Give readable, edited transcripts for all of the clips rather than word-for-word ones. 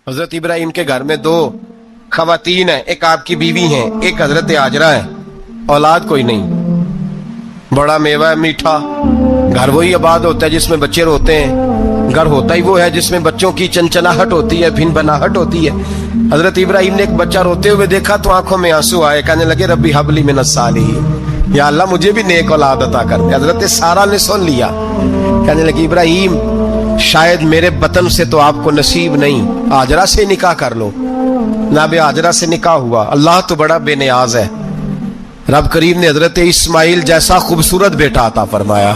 حضرت ابراہیم کے گھر میں دو خواتین ہیں، ایک آپ کی بیوی ہیں، ایک حضرت ہاجرہ ہے، اولاد کوئی نہیں، بڑا میوہ ہے میٹھا۔ گھر وہی آباد ہوتا ہے جس میں بچے روتے ہیں، گھر ہوتا ہی وہ ہے جس میں بچوں کی چنچناہٹ ہوتی ہے، بھن بناہٹ ہوتی ہے۔ حضرت ابراہیم نے ایک بچہ روتے ہوئے دیکھا تو آنکھوں میں آنسو آئے، کہنے لگے ربی حب لی من الصالحین، یا اللہ مجھے بھی نیک اولاد عطا کر دے۔ حضرت سارہ نے سن لیا، کہنے لگی ابراہیم شاید میرے بطن سے تو آپ کو نصیب نہیں، ہاجرہ سے نکاح کر لو۔ جناب ہاجرہ سے نکاح ہوا۔ اللہ تو بڑا بے نیاز ہے، رب کریم نے حضرت اسماعیل جیسا خوبصورت بیٹا عطا فرمایا۔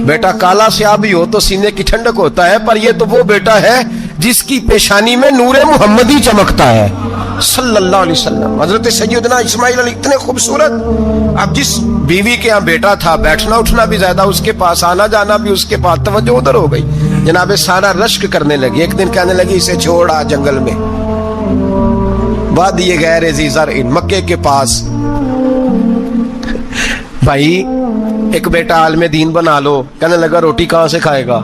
بیٹا کالا سیاہ بھی ہو تو سینے کی ٹھنڈک ہوتا ہے، پر یہ تو وہ بیٹا ہے جس کی پیشانی میں نور محمدی چمکتا ہے صلی اللہ علیہ وسلم۔ حضرت سیدنا اسماعیل علیہ اتنے خوبصورت، اب جس بیوی کے ہاں بیٹا تھا بیٹھنا اٹھنا بھی زیادہ اس کے پاس، آنا جانا بھی اس کے پاس، توجہ ادھر ہو گئی۔ جناب سارہ رشک کرنے لگی، ایک دن کہنے لگی اسے چھوڑا جنگل میں، وادی غیر ذی زرع مکے کے پاس۔ بھائی ایک بیٹا عالم دین بنا لو، کہنے لگا روٹی کہاں سے کھائے گا؟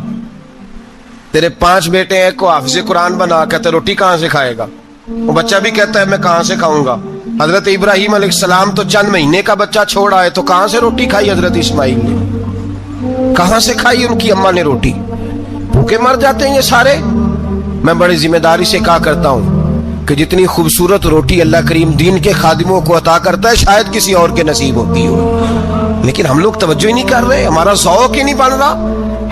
تیرے 5 بیٹے ہیں، کو حافظ قرآن بنا، کہتے روٹی کہاں سے کھائے گا؟ وہ بچہ بھی کہتا ہے میں کہاں سے کھاؤں گا؟ حضرت ابراہیم علیہ السلام تو چند مہینے کا بچہ چھوڑ آئے، تو کہاں سے روٹی کھائی حضرت اسماعیل نے؟ کہاں سے کھائی ان کی اماں نے روٹی؟ بھوکے مر جاتے ہیں یہ سارے۔ میں بڑی ذمہ داری سے کہا کرتا ہوں کہ جتنی خوبصورت روٹی اللہ کریم دین کے خادموں کو عطا کرتا ہے شاید کسی اور کے نصیب ہوتی ہو، لیکن ہم لوگ توجہ ہی نہیں کر رہے، ہمارا ذوق ہی نہیں بن رہا،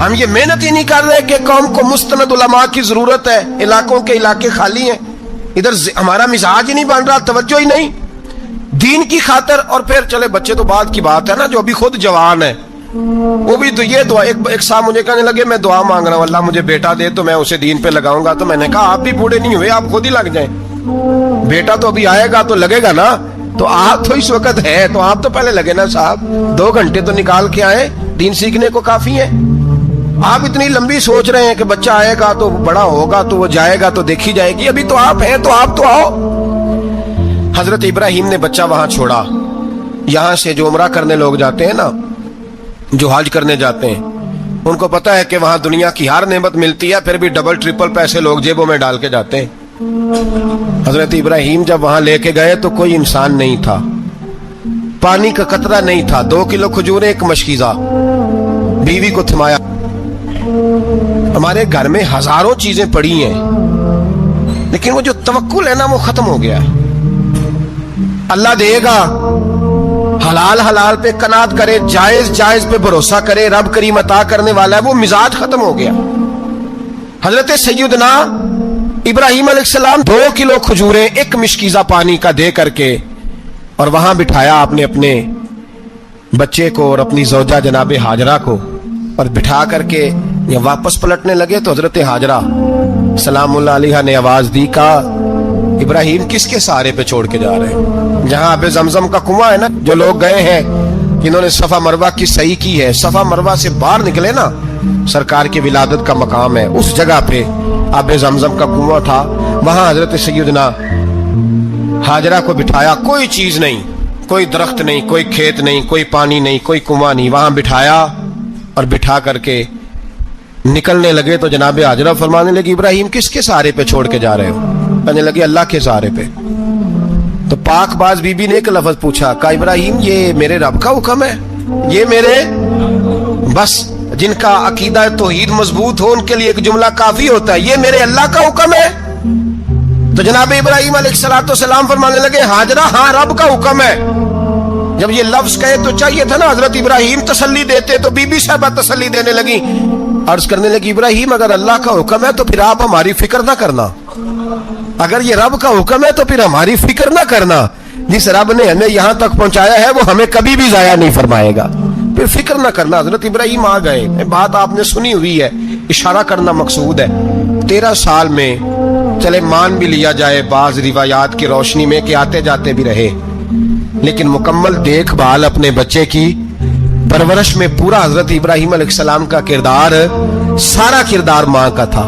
ہم یہ محنت ہی نہیں کر رہے کہ قوم کو مستند علماء کی ضرورت ہے، علاقوں کے علاقے خالی ہیں، ادھر ہمارا مزاج ہی نہیں بن رہا، توجہ ہی نہیں دین کی خاطر۔ اور پھر چلے بچے تو بعد کی بات ہے نا، جو ابھی خود جوان ہے وہ بھی تو یہ دعا، ایک صاحب مجھے کہنے لگے میں دعا مانگ رہا ہوں اللہ مجھے بیٹا دے تو میں اسے دین پہ لگاؤں گا، تو میں نے کہا آپ بھی بوڑھے نہیں ہوئے، آپ خود ہی لگ جائیں، بیٹا تو ابھی آئے گا تو لگے گا نا، تو آپ تو اس وقت ہے تو آپ تو پہلے لگے نا صاحب، 2 گھنٹے تو نکال کے آئے، دین سیکھنے کو کافی ہے۔ آپ اتنی لمبی سوچ رہے ہیں کہ بچہ آئے گا تو بڑا ہوگا تو وہ جائے گا تو دیکھی جائے گی، ابھی تو آپ ہیں تو آپ تو آؤ۔ حضرت ابراہیم نے بچہ وہاں چھوڑا۔ یہاں سے جو عمرہ کرنے لوگ جاتے ہیں نا، جو حج کرنے جاتے ہیں، ان کو پتا ہے کہ وہاں دنیا کی ہر نعمت ملتی ہے، پھر بھی ڈبل ٹرپل پیسے لوگ جیبوں میں ڈال کے جاتے ہیں۔ حضرت ابراہیم جب وہاں لے کے گئے تو کوئی انسان نہیں تھا، پانی کا قطرہ نہیں تھا، 2 کلو کھجوریں، ایک مشکیزہ، بیوی کو تھمایا۔ ہمارے گھر میں ہزاروں چیزیں پڑی ہیں لیکن وہ جو توکل ہے نا وہ ختم ہو گیا ہے۔ اللہ دے گا، حلال حلال پہ قناعت کرے، جائز جائز پہ بھروسہ کرے، رب کریم عطا کرنے والا ہے، وہ مزاج ختم ہو گیا۔ حضرت سیدنا ابراہیم علیہ السلام 2 کلو کھجوریں، ایک مشکیزہ پانی کا دے کر کے، اور وہاں بٹھایا آپ نے اپنے بچے کو اور اپنی زوجہ جناب ہاجرہ کو، اور بٹھا کر کے یہ واپس پلٹنے لگے تو حضرت ہاجرہ سلام اللہ علیہ نے آواز دی، کہا ابراہیم کس کے سہارے پہ چھوڑ کے جا رہے ہیں؟ جہاں آب زمزم کا کنواں ہے نا، جو لوگ گئے ہیں جنہوں نے صفا مروہ کی صحیح کی ہے، صفا مروہ سے باہر نکلے نا، سرکار کی ولادت کا مقام ہے، اس جگہ پہ آب زمزم کا کنواں تھا، وہاں حضرت سیدنا ہاجرہ کو بٹھایا، کوئی چیز نہیں، کوئی درخت نہیں، کوئی کھیت نہیں، کوئی پانی نہیں، کوئی کنواں نہیں، وہاں بٹھایا اور بٹھا کر کے نکلنے لگے تو جناب ہاجرہ فرمانے لگی ابراہیم کس کے سہارے پہ چھوڑ کے جا رہے ہو؟ کہنے لگے اللہ کے سہارے پہ۔ تو پاک باز بی بی نے ایک لفظ پوچھا، کہا ابراہیم یہ میرے رب کا حکم ہے، یہ میرے، بس جن کا عقیدہ توحید مضبوط ہو ان کے لیے ایک جملہ کافی ہوتا ہے، یہ میرے اللہ کا حکم ہے۔ تو جناب ابراہیم علیہ السلام فرمانے لگے ہاجرہ ہاں رب کا حکم ہے۔ جب یہ لفظ کہے تو چاہیے تھا نا حضرت ابراہیم تسلی دیتے، تو بی بی صاحبہ تسلی دینے لگی، عرض کرنے لگی ابراہیم اگر اللہ کا حکم ہے تو پھر آپ ہماری فکر نہ کرنا، اگر یہ رب کا حکم ہے تو پھر ہماری فکر نہ کرنا، جس رب نے ہمیں یہاں تک پہنچایا ہے وہ ہمیں کبھی بھی ضائع نہیں فرمائے گا، پھر فکر نہ کرنا۔ حضرت ابراہیم آ گئے، بات آپ نے سنی ہوئی ہے، اشارہ کرنا مقصود ہے۔ 13 سال میں چلے مان بھی لیا جائے بعض روایات کی روشنی میں کہ آتے جاتے بھی رہے، لیکن مکمل دیکھ بھال اپنے بچے کی پرورش میں پورا حضرت ابراہیم علیہ السلام کا کردار، سارا کردار ماں کا تھا۔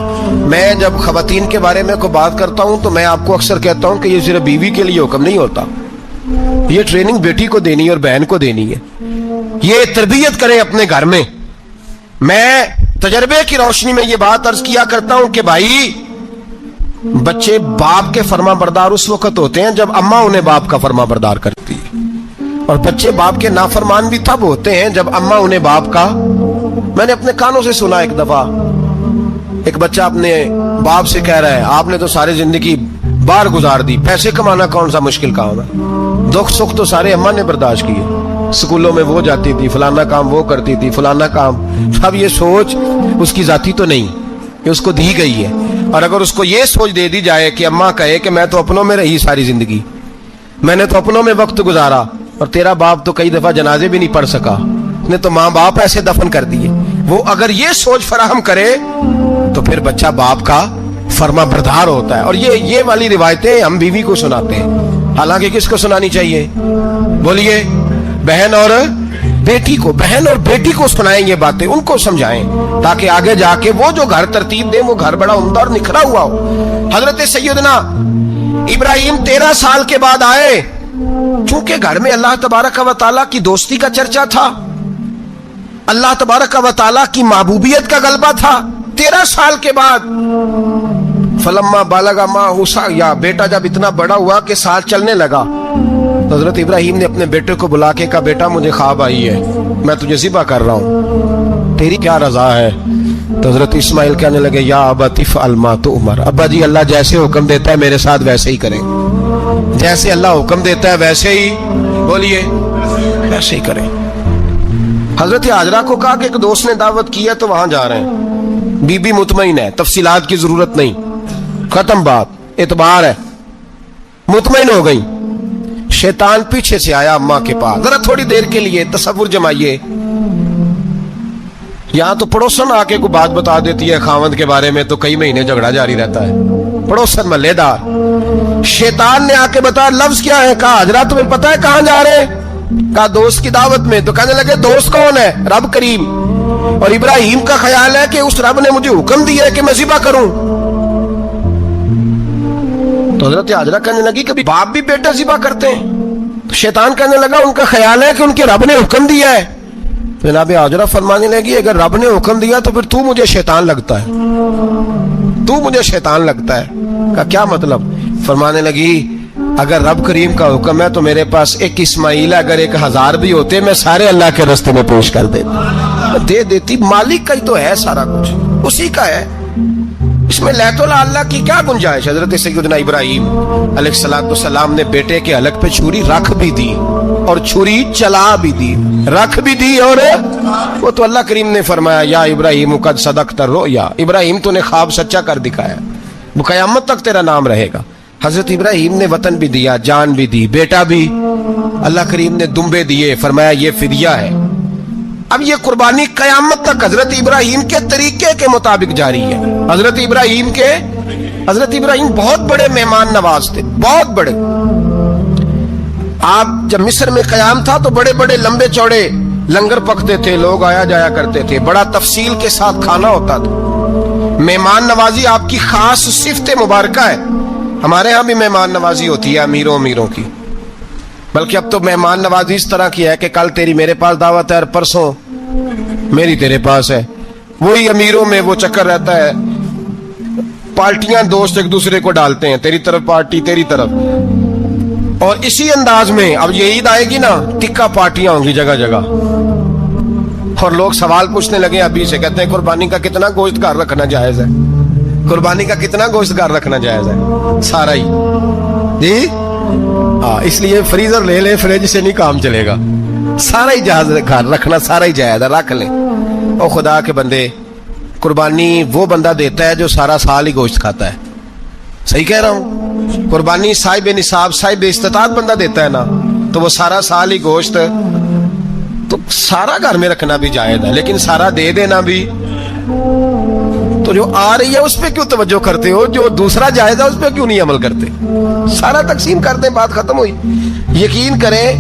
میں جب خواتین کے بارے میں کوئی بات کرتا ہوں تو میں آپ کو اکثر کہتا ہوں کہ یہ صرف بیوی کے لیے حکم نہیں ہوتا، یہ ٹریننگ بیٹی کو دینی ہے اور بہن کو دینی ہے، یہ تربیت کرے اپنے گھر میں۔ میں تجربے کی روشنی میں یہ بات عرض کیا کرتا ہوں کہ بھائی بچے باپ کے فرما بردار اس وقت ہوتے ہیں جب اماں انہیں باپ کا فرما بردار کرتی ہے، اور بچے باپ کے نافرمان بھی تب ہوتے ہیں جب اماں انہیں باپ کا. میں نے اپنے کانوں سے سنا ایک دفعہ ایک بچہ اپنے باپ سے کہہ رہا ہے آپ نے تو ساری زندگی باہر گزار دی، پیسے کمانا کون سا مشکل کام ہے، دکھ سکھ تو سارے اماں نے برداشت کیے، اسکولوں میں وہ جاتی تھی، فلانا کام وہ کرتی تھی، فلانا کام. اب یہ سوچ اس کی ذاتی تو نہیں، یہ اس کو دی گئی ہے. اور اگر اس کو یہ سوچ دے دی جائے کہ اماں کہے کہ میں تو اپنوں میں رہی ساری زندگی، میں نے تو اپنوں میں وقت گزارا، اور تیرا باپ تو کئی دفعہ جنازے بھی نہیں پڑھ سکا، نے تو ماں باپ ایسے دفن کر دیے، وہ اگر یہ سوچ فراہم کرے تو پھر بچہ باپ کا فرما بردار ہوتا ہے. اور یہ والی روایتیں ہم بیوی کو سناتے ہیں، حالانکہ کس کو سنانی چاہیے؟ بولیے. بہن اور بیٹی کو، بہن اور بیٹی کو سنائیں یہ باتیں، ان کو سمجھائیں تاکہ آگے جا کے وہ جو گھر ترتیب دیں وہ گھر بڑا عمدہ اور نکھرا ہوا ہو. حضرت سیدنا ابراہیم 13 سال کے بعد آئے، چونکہ گھر میں اللہ تبارک و تعالیٰ کی دوستی کا چرچا تھا، اللہ تبارک و تعالیٰ کی محبوبیت کا غلبہ تھا. 13 سال کے بعد فلما بالغ معہ سعیا، بیٹا جب اتنا بڑا ہوا کہ ساتھ چلنے لگا، تو حضرت ابراہیم نے اپنے بیٹے کو بلا کے کہا بیٹا مجھے خواب آئی ہے، میں تجھے ذبح کر رہا ہوں، تیری کیا رضا ہے؟ تو حضرت اسماعیل کہنے لگے یا ابت افعل ما تؤمر، ابا جی اللہ جیسے حکم دیتا ہے میرے ساتھ ویسے ہی کریں، جیسے اللہ حکم دیتا ہے ویسے ہی، بولیے ویسے ہی کریں. حضرت ہاجرہ کو کہا کہ ایک دوست نے دعوت کی ہے تو وہاں جا رہے ہیں، بی بی مطمئن ہے، تفصیلات کی ضرورت نہیں، ختم بات، اعتبار ہے، مطمئن ہو گئی. شیطان پیچھے سے آیا اماں کے پاس، ذرا تھوڑی دیر کے لیے تصور جمائیے، یہاں تو پڑوسن آ کے کوئی بات بتا دیتی ہے خاوند کے بارے میں تو کئی مہینے جھگڑا جاری رہتا ہے، پڑوسن محلے دار. شیطان نے آ کے بتایا لفظ کیا ہے؟ کہا حضرات تمہیں پتہ ہے کہاں جا رہے ہیں؟ کہا دوست کی دعوت میں. تو کہنے لگے دوست کون ہے؟ رب کریم. اور ابراہیم کا خیال ہے کہ اس رب نے مجھے حکم دیا ہے کہ میں ذبح کروں. تو حضرت ہاجرہ کہنے لگی کبھی باپ بھی بیٹا ذبح کرتے ہیں؟ تو شیطان کہنے لگا ان کا خیال ہے کہ ان کے رب نے حکم دیا ہے. جناب ہاجرہ فرمانے لگی اگر رب نے حکم دیا تو پھر تو مجھے شیطان لگتا ہے، تو مجھے شیطان لگتا ہے. کہا کیا مطلب؟ فرمانے لگی اگر رب کریم کا حکم ہے تو میرے پاس ایک اسماعیل ہے، اگر 1000 بھی ہوتے میں سارے اللہ کے راستے میں پیش کر دے دیتی. مالک کا ہی تو ہے سارا کچھ، اسی کا ہے، اس میں لیت اللہ کی کیا گنجائش؟ حضرت سیدنا ابراہیم علیہ السلام نے بیٹے کے حلق پہ چھری رکھ بھی دی اور چھری چلا بھی دی، رکھ بھی دی. اور وہ تو اللہ کریم نے فرمایا یا ابراہیم قد صدقت الرؤیا، ابراہیم تو نے خواب سچا کر دکھایا، وہ قیامت تک تیرا نام رہے گا. حضرت ابراہیم نے وطن بھی دیا، جان بھی دی، بیٹا بھی. اللہ کریم نے دمبے دیے، فرمایا یہ فدیہ ہے. اب یہ قربانی قیامت تک حضرت ابراہیم کے طریقے کے مطابق جاری ہے. حضرت ابراہیم بہت بڑے مہمان نواز تھے، بہت بڑے. آپ جب مصر میں قیام تھا تو بڑے بڑے لمبے چوڑے لنگر پکتے تھے، لوگ آیا جایا کرتے تھے، بڑا تفصیل کے ساتھ کھانا ہوتا تھا. مہمان نوازی آپ کی خاص صفت مبارکہ ہے. ہمارے ہاں بھی مہمان نوازی ہوتی ہے امیروں کی، بلکہ اب تو مہمان نوازی اس طرح کی ہے کہ کل تیری میرے پاس دعوت ہے اور پرسوں میری تیرے پاس ہے. وہی امیروں میں وہ چکر رہتا ہے، پارٹیاں دوست ایک دوسرے کو ڈالتے ہیں، تیری طرف پارٹی تیری طرف. اور اسی انداز میں اب یہ عید آئے گی نا، ٹکا پارٹیاں ہوں گی جگہ جگہ، اور لوگ سوال پوچھنے لگے ابھی سے، کہتے ہیں قربانی کا کتنا گوشت گھر رکھنا جائز ہے؟ قربانی کا کتنا گوشت گھر رکھنا جائز ہے؟ سارا ہی جی ہاں، اس لیے فریزر لے لیں، فریج سے نہیں کام چلے گا. سارا ہی جہاز گھر رکھنا سارا ہی جائز ہے، رکھ لیں. اور خدا کے بندے قربانی وہ بندہ دیتا ہے جو سارا سال ہی گوشت کھاتا ہے. صحیح کہہ رہا ہوں؟ قربانی صاحب نصاب صاحب استطاعت بندہ دیتا ہے نا، تو وہ سارا سال ہی گوشت، تو سارا گھر میں رکھنا بھی جائز ہے، لیکن سارا دے دینا بھی. تو جو آ رہی ہے اس پہ کیوں توجہ کرتے ہو؟ جو دوسرا جائز ہے اس پہ کیوں نہیں عمل کرتے؟ سارا تقسیم کر دیں، بات ختم ہوئی. یقین کریں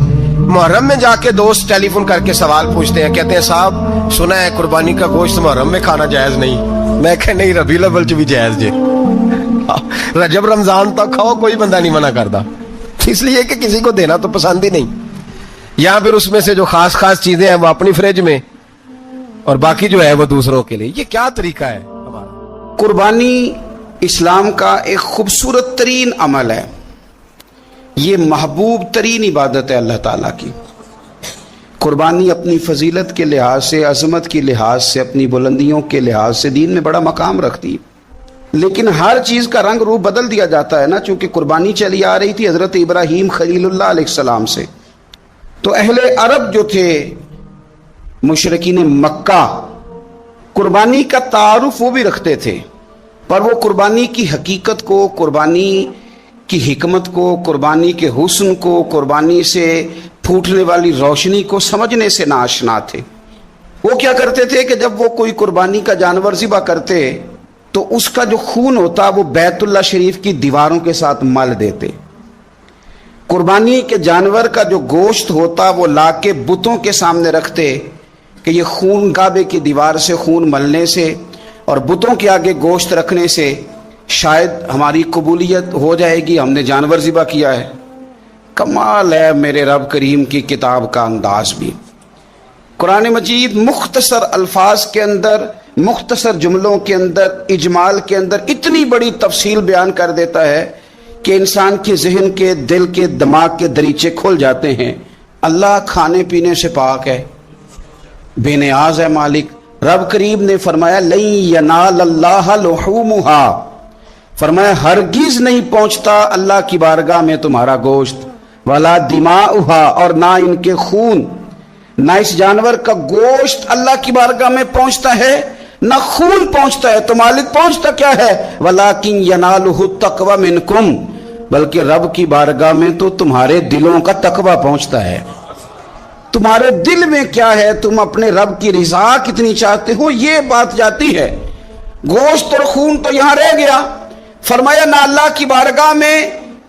محرم میں جا کے دوست ٹیلی فون کر کے سوال پوچھتے ہیں، کہتے ہیں صاحب سنا ہے قربانی کا گوشت محرم میں کھانا جائز نہیں. میں کہ نہیں، ربیع الاول چ بھی جائز جے، رجب رمضان تک کھاؤ، کوئی بندہ نہیں منع کرتا. اس لیے کہ کسی کو دینا تو پسند ہی نہیں. یا پھر اس میں سے جو خاص چیزیں ہیں وہ اپنی فریج میں، اور باقی جو ہے وہ دوسروں کے لیے. یہ کیا طریقہ ہے ہمارا؟ قربانی اسلام کا ایک خوبصورت ترین عمل ہے، یہ محبوب ترین عبادت ہے اللہ تعالیٰ کی۔ قربانی اپنی فضیلت کے لحاظ سے، عظمت کے لحاظ سے، اپنی بلندیوں کے لحاظ سے دین میں بڑا مقام رکھتی ہے، لیکن ہر چیز کا رنگ روپ بدل دیا جاتا ہے نا، چونکہ قربانی چلی آ رہی تھی حضرت ابراہیم خلیل اللہ علیہ السلام سے، تو اہل عرب جو تھے مشرکین مکہ قربانی کا تعارف وہ بھی رکھتے تھے، پر وہ قربانی کی حقیقت کو، قربانی کی حکمت کو، قربانی کے حسن کو، قربانی سے پھوٹنے والی روشنی کو سمجھنے سے ناآشنا تھے۔ وہ کیا کرتے تھے کہ جب وہ کوئی قربانی کا جانور ذبح کرتے تو اس کا جو خون ہوتا وہ بیت اللہ شریف کی دیواروں کے ساتھ مل دیتے۔ قربانی کے جانور کا جو گوشت ہوتا وہ لا کے بتوں کے سامنے رکھتے کہ یہ خون کعبے کی دیوار سے خون ملنے سے اور بتوں کے آگے گوشت رکھنے سے شاید ہماری قبولیت ہو جائے گی، ہم نے جانور ذبح کیا ہے۔ کمال ہے میرے رب کریم کی کتاب کا انداز بھی۔ قرآن مجید مختصر الفاظ کے اندر، مختصر جملوں کے اندر، اجمال کے اندر اتنی بڑی تفصیل بیان کر دیتا ہے کہ انسان کے ذہن کے، دل کے، دماغ کے دریچے کھل جاتے ہیں۔ اللہ کھانے پینے سے پاک ہے، بے نیاز ہے مالک۔ رب کریم نے فرمایا لن ینال اللہ لحومها، فرمایا ہرگز نہیں پہنچتا اللہ کی بارگاہ میں تمہارا گوشت، ولا دماؤها، اور نہ ان کے خون، نہ اس جانور کا گوشت اللہ کی بارگاہ میں پہنچتا ہے، نہ خون پہنچتا ہے۔ تو مالک پہنچتا کیا ہے؟ ولیکن ینالہ التقوی منکم، بلکہ رب کی بارگاہ میں تو تمہارے دلوں کا تقوی پہنچتا ہے۔ تمہارے دل میں کیا ہے، تم اپنے رب کی رضا کتنی چاہتے ہو، یہ بات جاتی ہے۔ گوشت اور خون تو یہاں رہ گیا، فرمایا نہ اللہ کی بارگاہ میں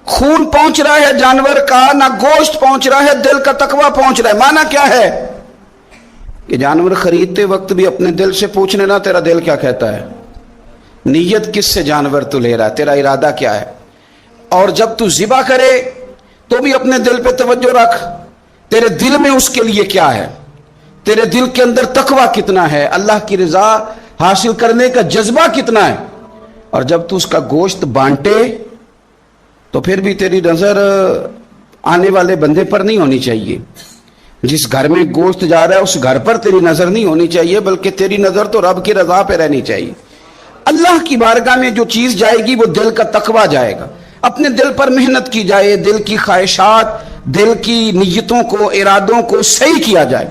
خون پہنچ رہا ہے جانور کا، نہ گوشت پہنچ رہا ہے، دل کا تقوی پہنچ رہا ہے۔ معنی کیا ہے کہ جانور خریدتے وقت بھی اپنے دل سے پوچھ لینا تیرا دل کیا کہتا ہے، نیت کس سے جانور تو لے رہا ہے، تیرا ارادہ کیا ہے، اور جب تو ذبح کرے تو بھی اپنے دل پہ توجہ رکھ، تیرے دل میں اس کے لیے کیا ہے، تیرے دل کے اندر تقوی کتنا ہے، اللہ کی رضا حاصل کرنے کا جذبہ کتنا ہے۔ اور جب تو اس کا گوشت بانٹے تو پھر بھی تیری نظر آنے والے بندے پر نہیں ہونی چاہیے، جس گھر میں گوشت جا رہا ہے اس گھر پر تیری نظر نہیں ہونی چاہیے، بلکہ تیری نظر تو رب کی رضا پہ رہنی چاہیے۔ اللہ کی بارگاہ میں جو چیز جائے گی وہ دل کا تقوی جائے گا، اپنے دل پر محنت کی جائے، دل کی خواہشات، دل کی نیتوں کو، ارادوں کو صحیح کیا جائے۔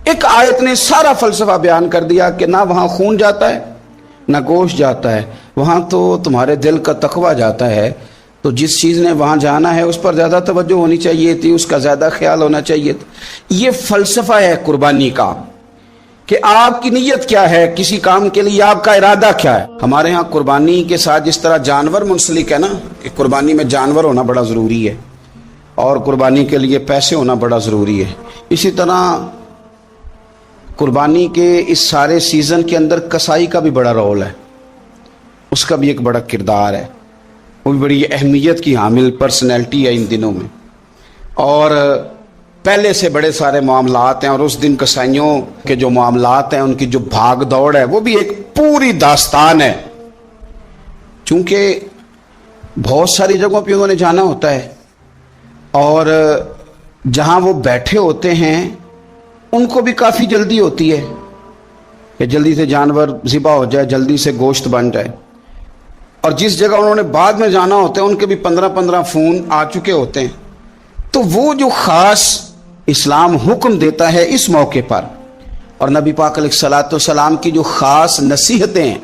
ایک آیت نے سارا فلسفہ بیان کر دیا کہ نہ وہاں خون جاتا ہے نہ گوشت جاتا ہے، وہاں تو تمہارے دل کا تقوی جاتا ہے، تو جس چیز نے وہاں جانا ہے اس پر زیادہ توجہ ہونی چاہیے تھی، اس کا زیادہ خیال ہونا چاہیے تھا۔ یہ فلسفہ ہے قربانی کا کہ آپ کی نیت کیا ہے، کسی کام کے لیے آپ کا ارادہ کیا ہے۔ ہمارے ہاں قربانی کے ساتھ جس طرح جانور منسلک ہے نا، کہ قربانی میں جانور ہونا بڑا ضروری ہے اور قربانی کے لیے پیسے ہونا بڑا ضروری ہے، اسی طرح قربانی کے اس سارے سیزن کے اندر کسائی کا بھی بڑا رول ہے، اس کا بھی ایک بڑا کردار ہے، وہ بھی بڑی اہمیت کی حامل پرسنالٹی ہے ان دنوں میں، اور پہلے سے بڑے سارے معاملات ہیں، اور اس دن کسائیوں کے جو معاملات ہیں ان کی جو بھاگ دوڑ ہے وہ بھی ایک پوری داستان ہے، چونکہ بہت ساری جگہوں پہ انہوں نے جانا ہوتا ہے، اور جہاں وہ بیٹھے ہوتے ہیں ان کو بھی کافی جلدی ہوتی ہے کہ جلدی سے جانور ذبح ہو جائے، جلدی سے گوشت بن جائے، اور جس جگہ انہوں نے بعد میں جانا ہوتا ہے ان کے بھی 15 فون آ چکے ہوتے ہیں۔ تو وہ جو خاص اسلام حکم دیتا ہے اس موقع پر، اور نبی پاک علیہ الصلوۃ والسلام کی جو خاص نصیحتیں ہیں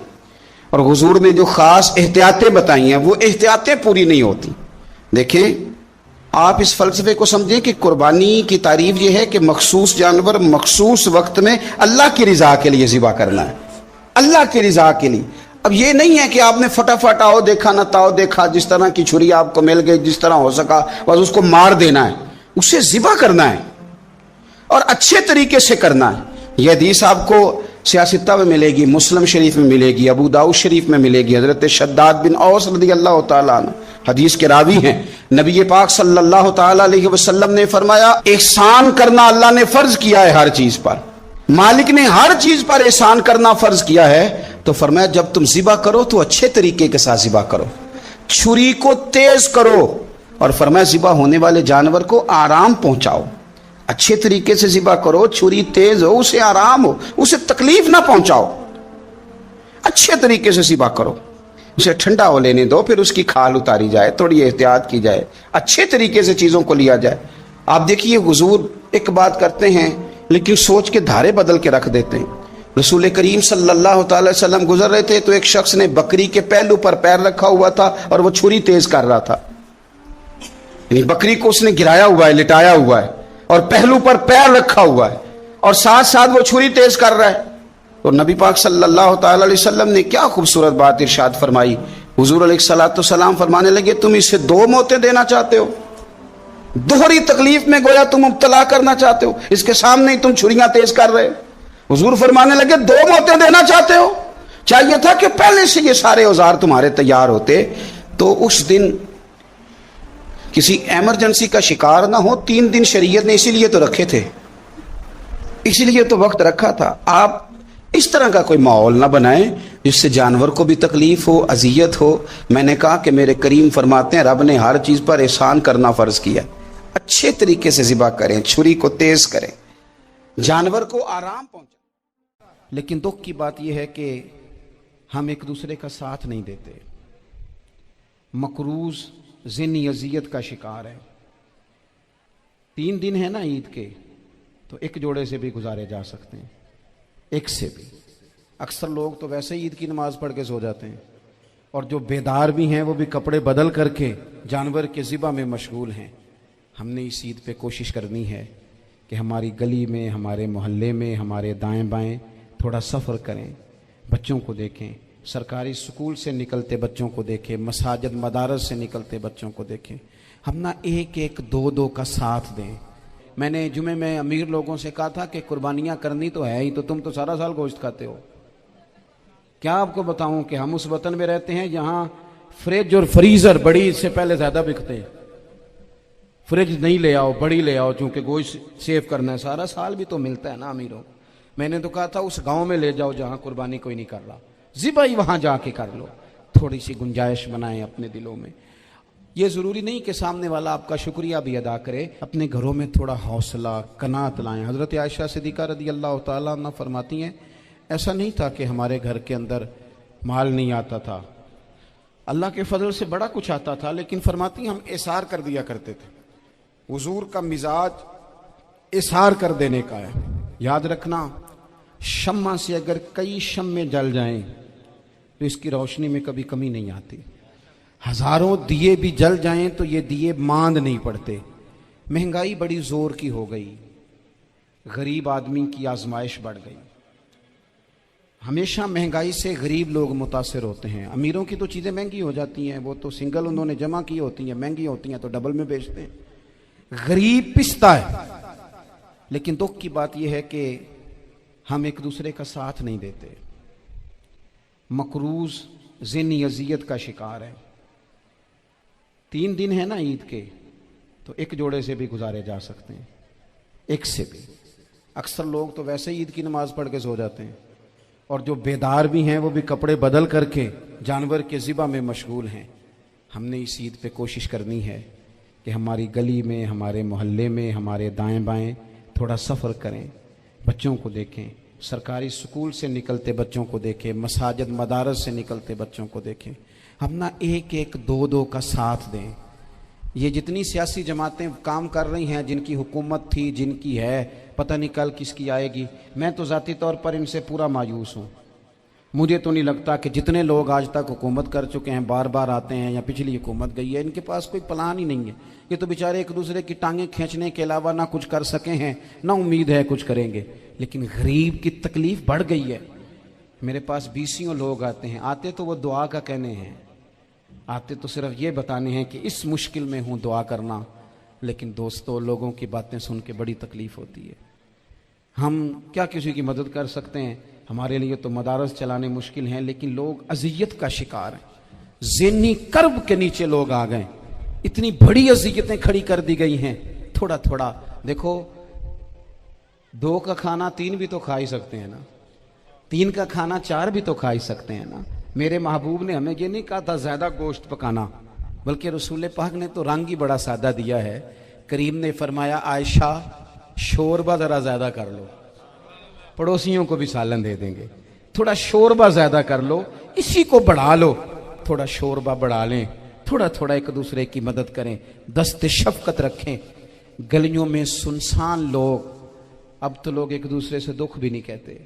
اور حضور نے جو خاص احتیاطیں بتائی ہیں وہ احتیاطیں پوری نہیں ہوتی۔ دیکھیں آپ اس فلسفے کو سمجھیں کہ قربانی کی تعریف یہ ہے کہ مخصوص جانور مخصوص وقت میں اللہ کی رضا کے لیے ذبح کرنا ہے، اللہ کی رضا کے لیے۔ اب یہ نہیں ہے کہ آپ نے فٹافٹ آؤ دیکھا نہ تاؤ دیکھا، جس طرح کی چھری آپ کو مل گئی، جس طرح ہو سکا بس اس کو مار دینا ہے، اسے ذبح کرنا ہے اور اچھے طریقے سے کرنا ہے۔ یہ حدیث آپ کو سیاستہ میں ملے گی، مسلم شریف میں ملے گی، ابو داؤد شریف میں ملے گی۔ حضرت شداد بن اوس رضی اللہ تعالیٰ عنہ حدیث کے راوی ہیں، نبی پاک صلی اللہ تعالیٰ علیہ وسلم نے فرمایا احسان کرنا اللہ نے فرض کیا ہے ہر چیز پر، مالک نے ہر چیز پر احسان کرنا فرض کیا ہے، तो फरमाया जब तुम ज़िबा करो तो अच्छे तरीके के साथ ज़िबा करो, छुरी को तेज करो, और फरमाया ज़िबा होने वाले जानवर को आराम पहुंचाओ। अच्छे तरीके से ज़िबा करो, छुरी तेज हो, उसे आराम हो, उसे तकलीफ ना पहुंचाओ, अच्छे तरीके से ज़िबा करो, उसे ठंडा हो लेने दो, फिर उसकी खाल उतारी जाए, थोड़ी एहतियात की जाए, अच्छे तरीके से चीज़ों को लिया जाए। आप देखिए हुजूर एक बात करते हैं लेकिन सोच के धारे बदल के रख देते हैं। रसूल करीम सल्लल्लाहु अलैहि वसल्लम गुजर रहे थे तो एक शख्स ने बकरी के पहलू पर पैर रखा हुआ था और वो छुरी तेज कर रहा था, यानी बकरी को उसने गिराया हुआ है, लिटाया हुआ है और पहलू पर पैर रखा हुआ है और साथ साथ वो छुरी तेज कर रहा है। तो नबी पाक सल्लल्लाहु अलैहि वसल्लम ने क्या खूबसूरत बात इरशाद फरमाई। हुजूर अलैहिस्सलाम फरमाने लगे तुम इसे दो मौतें देना चाहते हो, दोहरी तकलीफ में गोया तुम मुब्तला करना चाहते हो, इसके सामने ही तुम छुरियां तेज कर रहे हो। हुजूर फरमाने लगे दो मौतें देना चाहते हो, चाहिए था कि पहले से ये सारे औजार तुम्हारे तैयार होते तो उस दिन किसी इमरजेंसी का शिकार ना हो। 3 दिन शरीयत ने इसीलिए तो रखे थे, इसीलिए तो वक्त रखा था। आप इस तरह का कोई माहौल ना बनाएं जिससे जानवर को भी तकलीफ हो, अजियत हो। मैंने कहा कि मेरे करीम फरमाते हैं रब ने हर चीज पर एहसान करना फर्ज किया। अच्छे तरीके से ज़िबा करें, छुरी को तेज करें, जानवर को आराम पहुंचाएं। लेकिन दुख की बात यह है कि हम एक दूसरे का साथ नहीं देते। मकरूज ज़िन्नी अजियत का शिकार है। 3 दिन है ना ईद के, तो एक जोड़े से भी गुजारे जा सकते हैं, एक से भी। अक्सर लोग तो वैसे ही ईद की नमाज पढ़ के सो जाते हैं और जो बेदार भी हैं वो भी कपड़े बदल करके जानवर के ज़िबा में मशगूल हैं। हमने इस ईद पे कोशिश करनी है कि हमारी गली में, हमारे मोहल्ले में, हमारे दाएं बाएं थोड़ा सफ़र करें, बच्चों को देखें, सरकारी स्कूल से निकलते बच्चों को देखें, मसाजिद मदारस से निकलते बच्चों को देखें। हम ना एक एक दो दो का साथ दें। मैंने जुमे में अमीर लोगों से कहा था कि कुर्बानियाँ करनी तो है ही, तो तुम तो सारा साल गोश्त खाते हो। क्या आपको बताऊं कि हम उस वतन में रहते हैं जहाँ फ्रिज और फ्रीज़र बड़ी इससे पहले ज़्यादा बिकते हैं। फ्रिज नहीं ले आओ, बड़ी ले आओ, चूँकि गोश्त सेव करना है, सारा साल भी तो मिलता है ना अमीरों। मैंने तो कहा था उस गांव में ले जाओ जहाँ कुर्बानी कोई नहीं कर रहा, ज़िबा ही वहाँ जाके कर लो। थोड़ी सी गुंजाइश बनाएं अपने दिलों में। ये ज़रूरी नहीं कि सामने वाला आपका शुक्रिया भी अदा करे, अपने घरों में थोड़ा हौसला कनात लाएं। हज़रत आयशा सिद्दीक़ा रज़ी अल्लाह तआला अन्हा फरमाती हैं ऐसा नहीं था कि हमारे घर के अंदर माल नहीं आता था, अल्लाह के फजल से बड़ा कुछ आता था, लेकिन फरमाती हम इसार कर दिया करते थे। हुजूर का मिजाज इसार कर देने का है। याद रखना, शम्मा से अगर कई शम्मे जल जाएं तो इसकी रोशनी में कभी कमी नहीं आती। हजारों दिए भी जल जाएं तो ये दिए मांद नहीं पड़ते। महंगाई बड़ी जोर की हो गई, गरीब आदमी की आजमाइश बढ़ गई। हमेशा महंगाई से गरीब लोग मुतासिर होते हैं। अमीरों की तो चीज़ें महंगी हो जाती हैं, वो तो सिंगल उन्होंने जमा की होती हैं, महंगी होती हैं तो डबल में बेचते हैं। गरीब पिसता है। लेकिन दुख की बात यह है कि हम एक दूसरे का साथ नहीं देते। मकरूज ज़िन्नी अजियत का शिकार है। 3 दिन है ना ईद के, तो एक जोड़े से भी गुजारे जा सकते हैं, एक से भी। अक्सर लोग तो वैसे ही ईद की नमाज पढ़ के सो जाते हैं और जो बेदार भी हैं वो भी कपड़े बदल करके जानवर के ज़िबा में मशगूल हैं। हमने इस ईद पे कोशिश करनी है कि हमारी गली में, हमारे मोहल्ले में, हमारे दाएं बाएं थोड़ा सफ़र करें, बच्चों को देखें, सरकारी स्कूल से निकलते बच्चों को देखें, मसाजिद मदारस से निकलते बच्चों को देखें। हम ना एक एक दो दो का साथ दें। ये जितनी सियासी जमातें काम कर रही हैं, जिनकी हुकूमत थी, जिनकी है, पता नहीं कल किसकी आएगी। मैं तो ज़ाती तौर पर इनसे पूरा मायूस हूँ। मुझे तो नहीं लगता कि जितने लोग आज तक हुकूमत कर चुके हैं, बार बार आते हैं या पिछली हुकूमत गई है, इनके पास कोई प्लान ही नहीं है। ये तो बेचारे एक दूसरे की टांगें खींचने के अलावा ना कुछ कर सके हैं, ना उम्मीद है कुछ करेंगे। लेकिन गरीब की तकलीफ़ बढ़ गई है। मेरे पास 20 लोग आते हैं, आते तो वो दुआ का कहने हैं, आते तो सिर्फ ये बताने हैं कि इस मुश्किल में हूँ, दुआ करना। लेकिन दोस्तों, लोगों की बातें सुन के बड़ी तकलीफ़ होती है। हम क्या किसी की मदद कर सकते हैं? हमारे लिए तो मदारस चलाने मुश्किल हैं, लेकिन लोग अजियत का शिकार हैं। ज़िन्नी कर्ब के नीचे लोग आ गए, इतनी बड़ी अजियतें खड़ी कर दी गई हैं। थोड़ा थोड़ा देखो, 2 का खाना 3 भी तो खा ही सकते हैं ना। 3 का खाना 4 भी तो खा ही सकते हैं ना। मेरे महबूब ने हमें ये नहीं कहा था ज्यादा गोश्त पकाना, बल्कि रसूल पाक ने तो रंग ही बड़ा सादा दिया है। करीम ने फरमाया आयशा शोरबा जरा ज्यादा कर लो, पड़ोसियों को भी सालन दे देंगे, थोड़ा शोरबा ज्यादा कर लो, इसी को बढ़ा लो, थोड़ा शोरबा बढ़ा लें, थोड़ा थोड़ा एक दूसरे की मदद करें, दस्ते शफकत रखें। गलियों में सुनसान लोग, अब तो लोग एक दूसरे से दुख भी नहीं कहते,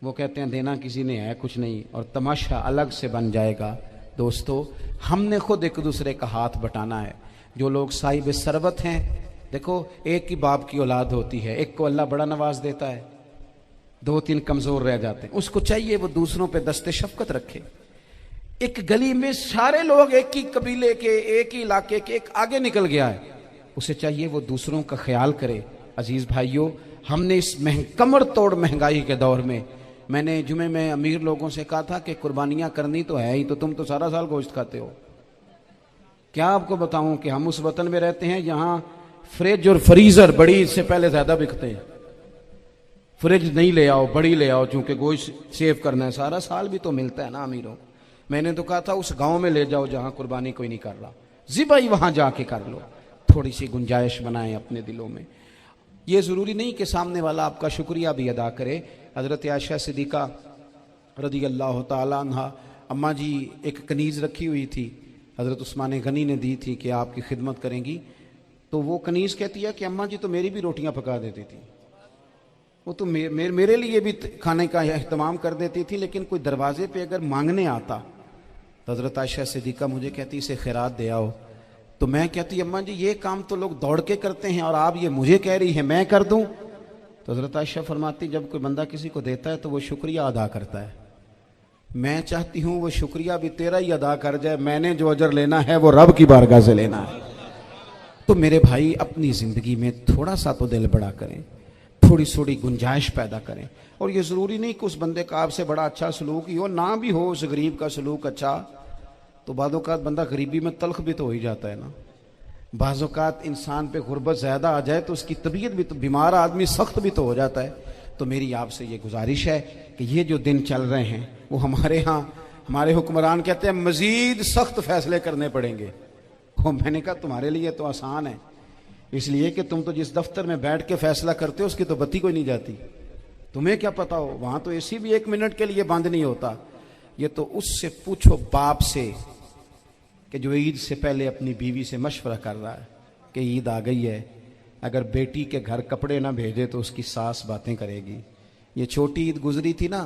वो कहते हैं देना किसी ने है कुछ नहीं, और तमाशा अलग से बन जाएगा। दोस्तों हमने खुद एक दूसरे का हाथ बटाना है। जो लोग साहिब सरबत हैं, देखो एक ही बाप की औलाद होती है, एक को अल्लाह बड़ा नवाज देता है, 2-3 कमजोर रह जाते हैं, उसको चाहिए वो दूसरों पे दस्ते शफकत रखे। एक गली में सारे लोग एक ही कबीले के, एक ही इलाके के, एक आगे निकल गया है, उसे चाहिए वो दूसरों का ख्याल करे। अजीज भाइयों, हमने इस कमर तोड़ महंगाई के दौर में, मैंने जुमे में अमीर लोगों से कहा था कि कुर्बानियां करनी तो है ही, तो तुम तो सारा साल गोश्त खाते हो। क्या आपको बताऊं कि हम उस वतन में रहते हैं जहां फ्रिज और फ्रीजर बड़ी इससे पहले ज्यादा बिकते हैं। फ्रिज नहीं ले आओ, बड़ी ले आओ, चूंकि गोश्त सेव करना है, सारा साल भी तो मिलता है ना अमीरों। मैंने तो कहा था उस गांव में ले जाओ जहां कुर्बानी कोई नहीं कर रहा, ज़िबाई वहां जाके कर लो, थोड़ी सी गुंजाइश बनाएं अपने दिलों में। ये ज़रूरी नहीं कि सामने वाला आपका शुक्रिया भी अदा करे। हज़रत आयशा सिद्दीक़ा रज़ी अल्लाह ताला अन्हा, अम्मा जी एक कनीज़ रखी हुई थी, हज़रत उस्मान गनी ने दी थी कि आपकी खिदमत करेंगी, तो वो कनीज़ कहती है कि अम्मा जी तो मेरी भी रोटियां पका देती थी, वो तो मेरे लिए भी खाने का एहतमाम कर देती थी, लेकिन कोई दरवाजे पे अगर मांगने आता तो हज़रत आयशा सिद्दीक़ा मुझे कहती इसे खैरात दे आओ, तो मैं कहती अम्मा जी ये काम तो लोग दौड़ के करते हैं और आप ये मुझे कह रही है मैं कर दूं। तो हज़रत आयशा फरमाती जब कोई बंदा किसी को देता है तो वो शुक्रिया अदा करता है, मैं चाहती हूँ वो शुक्रिया भी तेरा ही अदा कर जाए, मैंने जो अजर लेना है वो रब की बारगाह से लेना है। तो मेरे भाई अपनी ज़िंदगी में थोड़ा सा तो दिल बड़ा करें, थोड़ी थोड़ी गुंजाइश पैदा करें। और ये ज़रूरी नहीं कि उस बंदे का आपसे बड़ा अच्छा सलूक ही हो, ना भी हो उस गरीब का सलूक अच्छा, तो बाज़-औक़ात बंदा गरीबी में तल्ख भी तो हो ही जाता है ना। बाज़-औक़ात इंसान पे गुर्बत ज़्यादा आ जाए तो उसकी तबीयत भी तो, बीमार आदमी सख्त भी तो हो जाता है। तो मेरी आपसे ये गुजारिश है कि ये जो दिन चल रहे हैं वो हमारे यहाँ हमारे हुक्मरान कहते हैं मज़ीद सख्त फैसले करने पड़ेंगे। वो मैंने कहा तुम्हारे लिए तो आसान है, इसलिए कि तुम तो जिस दफ्तर में बैठ के फैसला करते हो उसकी तो बत्ती कोई नहीं जाती, तुम्हें क्या पता हो, वहाँ तो एसी भी 1 मिनट के लिए बंद नहीं होता। ये तो उससे पूछो बाप से कि जो ईद से पहले अपनी बीवी से मशवरा कर रहा है कि ईद आ गई है, अगर बेटी के घर कपड़े ना भेजे तो उसकी सास बातें करेगी। ये छोटी ईद गुजरी थी ना,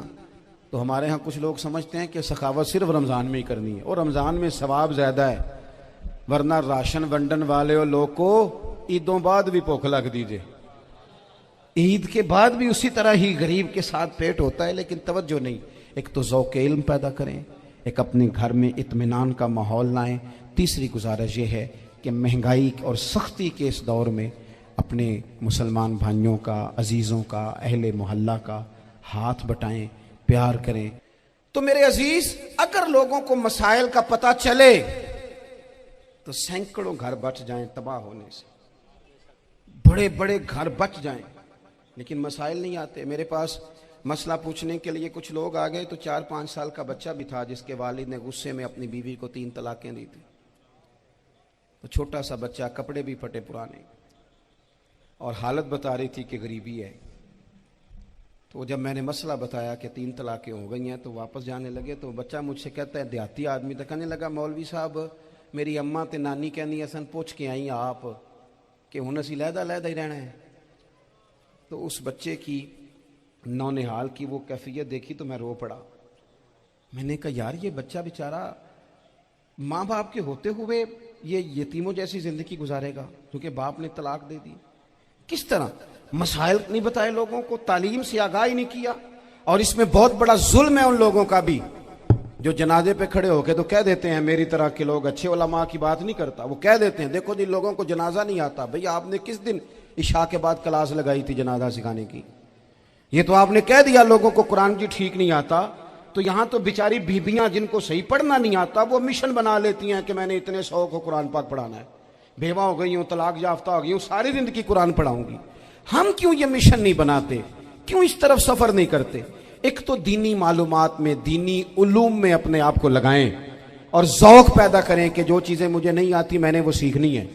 तो हमारे यहाँ कुछ लोग समझते हैं कि सखावत सिर्फ रमज़ान में ही करनी है, और रमज़ान में सवाब ज़्यादा है, वरना राशन वंडन वाले और लोग को ईदों बाद भी भूख लग दीजिए, ईद के बाद भी उसी तरह ही गरीब के साथ पेट होता है, लेकिन तवज्जो नहीं। एक तो ज़ौक़ इल्म पैदा करें, एक अपने घर में इत्मीनान का माहौल लाएं। तीसरी गुजारिश ये है कि महंगाई और सख्ती के इस दौर में अपने मुसलमान भाइयों का, अजीज़ों का, अहले मोहल्ला का हाथ बटाएं, प्यार करें। तो मेरे अजीज, अगर लोगों को मसाइल का पता चले तो सैकड़ों घर बच जाएं तबाह होने से, बड़े बड़े घर बच जाएं, लेकिन मसाइल नहीं आते। मेरे पास मसला पूछने के लिए कुछ लोग आ गए, तो 4-5 साल का बच्चा भी था जिसके वालिद ने गुस्से में अपनी बीवी को 3 तलाकें दी थी। तो छोटा सा बच्चा, कपड़े भी फटे पुराने, और हालत बता रही थी कि गरीबी है। तो जब मैंने मसला बताया कि 3 तलाकें हो गई हैं, तो वापस जाने लगे। तो बच्चा मुझसे कहता है, देहाती आदमी तो कहने लगा, मौलवी साहब मेरी अम्मा ते नानी कहनी असन पूछ के आई आप कि हुण असीं लहदा ही रहना है। तो उस बच्चे की नौनिहाल की वो कैफियत देखी तो मैं रो पड़ा। मैंने कहा यार ये बच्चा बेचारा माँ बाप के होते हुए ये यतीमों जैसी जिंदगी गुजारेगा, क्योंकि बाप ने तलाक दे दी। किस तरह मसाइल नहीं बताए लोगों को, तालीम से आगाही नहीं किया। और इसमें बहुत बड़ा जुल्म है उन लोगों का भी जो जनाजे पे खड़े होके तो कह देते हैं, मेरी तरह के लोग अच्छे उलमा की बात नहीं करता, वो कह देते हैं देखो जिन लोगों को जनाजा नहीं आता, भैया आपने किस दिन इशा के बाद क्लास लगाई थी जनाजा सिखाने की? ये तो आपने कह दिया लोगों को कुरान की ठीक नहीं आता। तो यहाँ तो बेचारी बीबियां जिनको सही पढ़ना नहीं आता वो मिशन बना लेती हैं कि मैंने इतने 100 को कुरान पाक पढ़ाना है, बेवा हो गई हूँ, तलाक याफ्ता हो गई हूँ, सारी जिंदगी कुरान पढ़ाऊंगी। हम क्यों ये मिशन नहीं बनाते, क्यों इस तरफ सफर नहीं करते? ایک تو دینی معلومات میں، دینی علوم میں اپنے آپ کو لگائیں اور ذوق پیدا کریں کہ جو چیزیں مجھے نہیں آتی میں نے وہ سیکھنی ہے،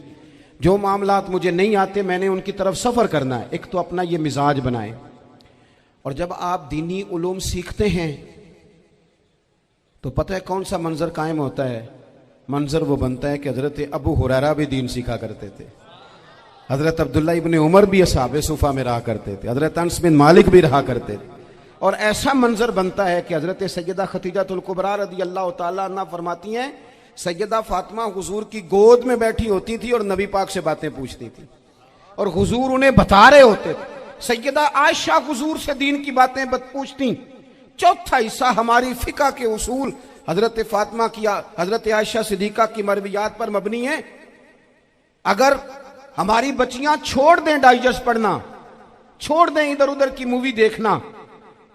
جو معاملات مجھے نہیں آتے میں نے ان کی طرف سفر کرنا ہے. ایک تو اپنا یہ مزاج بنائیں. اور جب آپ دینی علوم سیکھتے ہیں تو پتہ ہے کون سا منظر قائم ہوتا ہے؟ منظر وہ بنتا ہے کہ حضرت ابو ہریرہ بھی دین سیکھا کرتے تھے، حضرت عبداللہ ابن عمر بھی اصحاب صفہ میں رہا کرتے تھے، حضرت انس بن مالک بھی رہا کرتے تھے. اور ایسا منظر بنتا ہے کہ حضرت سیدہ خدیجہ الکبریٰ رضی اللہ تعالیٰ عنہ فرماتی ہیں سیدہ فاطمہ حضور کی گود میں بیٹھی ہوتی تھی اور نبی پاک سے باتیں پوچھتی تھی اور حضور انہیں بتا رہے ہوتے تھے. سیدہ عائشہ حضور سے دین کی باتیں پوچھتی. چوتھا حصہ ہماری فقہ کے اصول حضرت فاطمہ کی، حضرت عائشہ صدیقہ کی مرویات پر مبنی ہیں. اگر ہماری بچیاں چھوڑ دیں ڈائجسٹ پڑھنا، چھوڑ دیں ادھر ادھر کی مووی دیکھنا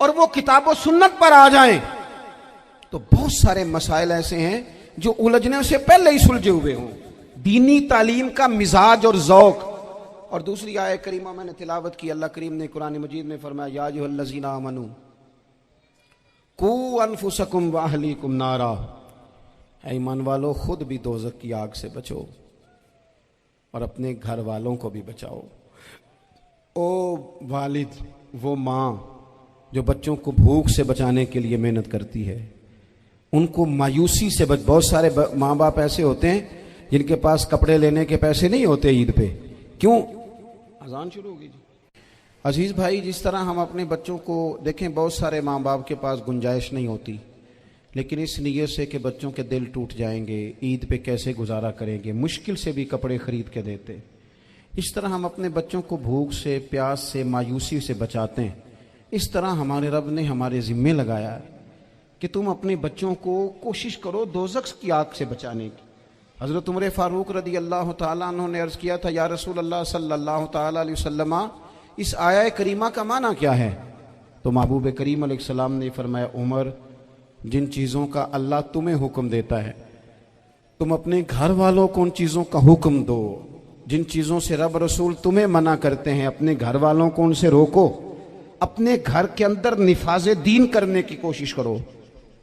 اور وہ کتاب و سنت پر آ جائیں تو بہت سارے مسائل ایسے ہیں جو الجھنے سے پہلے ہی سلجھے ہوئے ہوں. دینی تعلیم کا مزاج اور ذوق. اور دوسری آیت کریمہ میں نے تلاوت کی، اللہ کریم نے قرآن مجید میں فرمایا یا ایھا الذین آمنوا قوا انفسکم واہلیکم نارا، اے ایمان والو خود بھی دوزخ کی آگ سے بچو اور اپنے گھر والوں کو بھی بچاؤ. او والد، وہ ماں جو بچوں کو بھوک سے بچانے کے لیے محنت کرتی ہے، ان کو مایوسی سے بہت سارے ماں باپ ایسے ہوتے ہیں جن کے پاس کپڑے لینے کے پیسے نہیں ہوتے عید پہ. کیوں؟ اذان شروع ہوگی جی. عزیز بھائی، جس طرح ہم اپنے بچوں کو دیکھیں، بہت سارے ماں باپ کے پاس گنجائش نہیں ہوتی، لیکن اس نیت سے کہ بچوں کے دل ٹوٹ جائیں گے، عید پہ کیسے گزارا کریں گے، مشکل سے بھی کپڑے خرید کے دیتے. اس طرح ہم اپنے بچوں کو بھوک سے، پیاس سے، مایوسی سے بچاتے ہیں. اس طرح ہمارے رب نے ہمارے ذمے لگایا ہے کہ تم اپنے بچوں کو کوشش کرو دوزخ کی آگ سے بچانے کی. حضرت عمر فاروق رضی اللہ تعالیٰ عنہ نے عرض کیا تھا یا رسول اللہ صلی اللہ تعالیٰ علیہ وسلم، اس آیہ کریمہ کا معنی کیا ہے؟ تو محبوب کریم علیہ السلام نے فرمایا عمر، جن چیزوں کا اللہ تمہیں حکم دیتا ہے تم اپنے گھر والوں کو ان چیزوں کا حکم دو، جن چیزوں سے رب رسول تمہیں منع کرتے ہیں اپنے گھر والوں کو ان سے روکو، اپنے گھر کے اندر نفاذ دین کرنے کی کوشش کرو.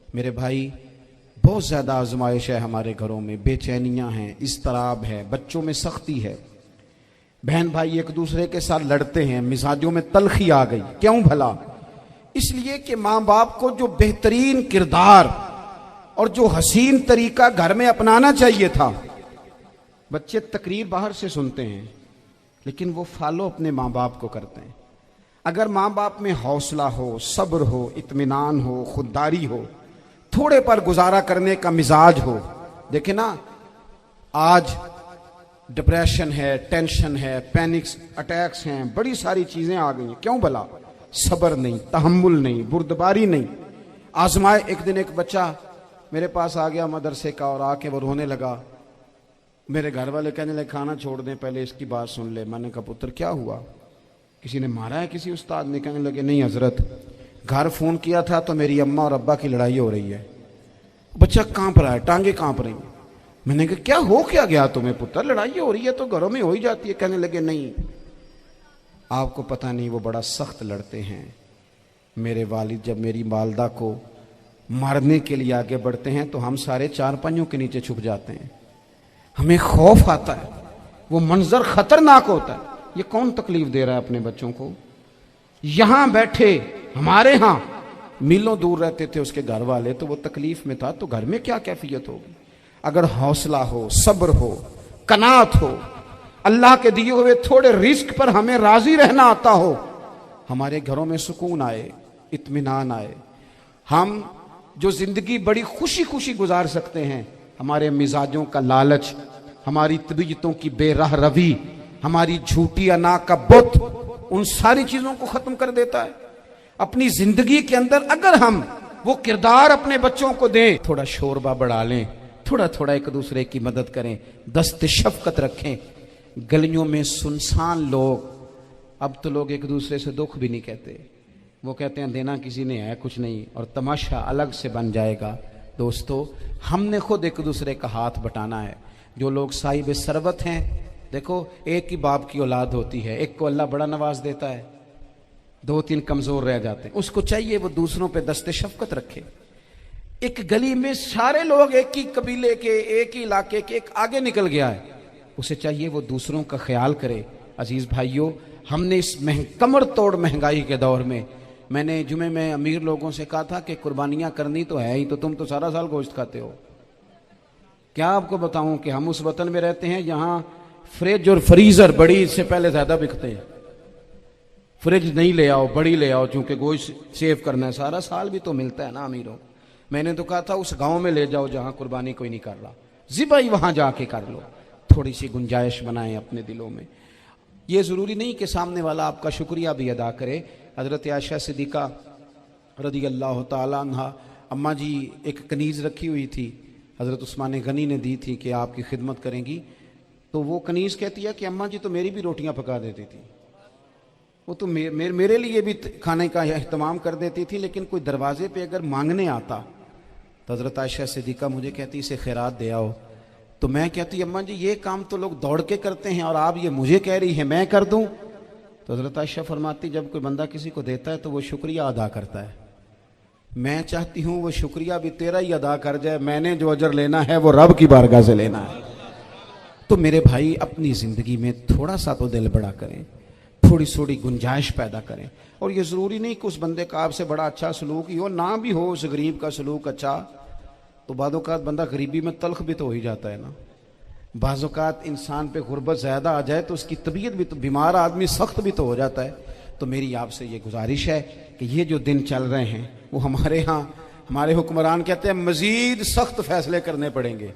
میرے بھائی، بہت زیادہ آزمائش ہے ہمارے گھروں میں، بے چینیاں ہیں، اضطراب ہے، بچوں میں سختی ہے، بہن بھائی ایک دوسرے کے ساتھ لڑتے ہیں، مزاجوں میں تلخی آ گئی. کیوں بھلا؟ اس لیے کہ ماں باپ کو جو بہترین کردار اور جو حسین طریقہ گھر میں اپنانا چاہیے تھا، بچے تقریر باہر سے سنتے ہیں لیکن وہ فالو اپنے ماں باپ کو کرتے ہیں. اگر ماں باپ میں حوصلہ ہو، صبر ہو، اطمینان ہو، خودداری ہو، تھوڑے پر گزارا کرنے کا مزاج ہو. دیکھیں نا، آج ڈپریشن ہے، ٹینشن ہے، پینکس اٹیکس ہیں، بڑی ساری چیزیں آ گئی ہیں. کیوں بھلا؟ صبر نہیں، تحمل نہیں، بردباری نہیں. آزمائے. ایک دن ایک بچہ میرے پاس آ گیا مدرسے کا اور آ کے وہ رونے لگا. میرے گھر والے کہنے لگے کھانا چھوڑ دیں، پہلے اس کی بات سن لے. میں نے کہا پتر کیا ہوا؟ کسی نے مارا ہے کسی استاد نے؟ کہنے لگے نہیں حضرت، گھر فون کیا تھا تو میری اماں اور ابا کی لڑائی ہو رہی ہے. بچہ کانپ رہا ہے، ٹانگیں کانپ رہی ہیں. میں نے کہا کیا ہو کیا گیا تمہیں پتر؟ لڑائی ہو رہی ہے تو گھروں میں ہو ہی جاتی ہے. کہنے لگے نہیں، آپ کو پتہ نہیں، وہ بڑا سخت لڑتے ہیں. میرے والد جب میری والدہ کو مارنے کے لیے آگے بڑھتے ہیں تو ہم سارے چارپائیوں کے نیچے چھپ جاتے ہیں. ہمیں خوف آتا ہے، وہ منظر خطرناک ہوتا ہے. یہ کون تکلیف دے رہا ہے اپنے بچوں کو؟ یہاں بیٹھے ہمارے ہاں میلوں دور رہتے تھے اس کے گھر والے، تو وہ تکلیف میں تھا، تو گھر میں کیا کیفیت ہوگی؟ اگر حوصلہ ہو، صبر ہو، قناعت ہو، اللہ کے دیے ہوئے تھوڑے رزق پر ہمیں راضی رہنا آتا ہو، ہمارے گھروں میں سکون آئے، اطمینان آئے. ہم جو زندگی بڑی خوشی خوشی گزار سکتے ہیں، ہمارے مزاجوں کا لالچ، ہماری طبیعتوں کی بے راہ روی، ہماری جھوٹی انا کا بت، ان ساری چیزوں کو ختم کر دیتا ہے. اپنی زندگی کے اندر اگر ہم وہ کردار اپنے بچوں کو دیں، تھوڑا شوربہ بڑھا لیں، تھوڑا تھوڑا ایک دوسرے کی مدد کریں، دست شفقت رکھیں. گلیوں میں سنسان لوگ، اب تو لوگ ایک دوسرے سے دکھ بھی نہیں کہتے، وہ کہتے ہیں دینا کسی نے ہے کچھ نہیں، اور تماشا الگ سے بن جائے گا. دوستو، ہم نے خود ایک دوسرے کا ہاتھ بٹانا ہے. جو لوگ صاحب ثروت ہیں، دیکھو ایک ہی باپ کی اولاد ہوتی ہے، ایک کو اللہ بڑا نواز دیتا ہے، 2-3 कमजोर रह जाते हैं, उसको चाहिए वो दूसरों पे दस्ते शफकत रखे। एक गली में सारे लोग एक ही कबीले के, एक ही इलाके के, एक आगे निकल गया है, उसे चाहिए वो दूसरों का ख्याल करे। अजीज भाइयों, हमने इस कमर तोड़ महंगाई के दौर में, मैंने जुमे में अमीर लोगों से कहा था कि कुर्बानियां करनी तो है ही, तो तुम तो सारा साल गोश्त खाते हो। क्या आपको बताऊं कि हम उस वतन में रहते हैं जहां फ्रिज और फ्रीजर बड़ी इससे पहले ज्यादा बिकते हैं। फ्रिज नहीं ले आओ, बड़ी ले आओ, चूंकि गोश्त सेव करना है, सारा साल भी तो मिलता है ना अमीरों। मैंने तो कहा था उस गांव में ले जाओ जहां कुर्बानी कोई नहीं कर रहा, ज़िबाई वहां जाके कर लो, थोड़ी सी गुंजाइश बनाएं अपने दिलों में। ये ज़रूरी नहीं कि सामने वाला आपका शुक्रिया भी अदा करे। हज़रत आयशा सिद्दीक़ा रज़ी अल्लाह ताला अन्हा, अम्मा जी एक कनीज़ रखी हुई थी, हज़रत उस्मान गनी ने दी थी कि आपकी खिदमत करेंगी, तो वो कनीज़ कहती है कि अम्मा जी तो मेरी भी रोटियां पका देती थी, वो तो मेरे लिए भी खाने का एहतमाम कर देती थी, लेकिन कोई दरवाजे पे अगर मांगने आता तो हज़रत आयशा सिद्दीक़ा मुझे कहती इसे खैरात दे आओ, तो मैं कहती अम्मा जी ये काम तो लोग दौड़ के करते हैं और आप ये मुझे कह रही है मैं कर दूं। तो हज़रत आयशा फरमाती जब कोई बंदा किसी को देता है तो वो शुक्रिया अदा करता है, मैं चाहती हूँ वो शुक्रिया भी तेरा ही अदा कर जाए, मैंने जो अजर लेना है वो रब की बारगाह से लेना है। तो मेरे भाई अपनी ज़िंदगी में थोड़ा सा तो दिल बड़ा करें, थोड़ी थोड़ी गुंजाइश पैदा करें। और ये ज़रूरी नहीं कि उस बंदे का आपसे बड़ा अच्छा सलूक ही हो, ना भी हो उस गरीब का सलूक अच्छा, तो बाज़-औक़ात बंदा गरीबी में तल्ख भी तो हो ही जाता है ना। बाज़-औक़ात इंसान पे गुर्बत ज़्यादा आ जाए तो उसकी तबीयत भी तो, बीमार आदमी सख्त भी तो हो जाता है। तो मेरी आपसे ये गुजारिश है कि ये जो दिन चल रहे हैं वो हमारे यहाँ हमारे हुक्मरान कहते हैं मज़ीद सख्त फैसले करने पड़ेंगे।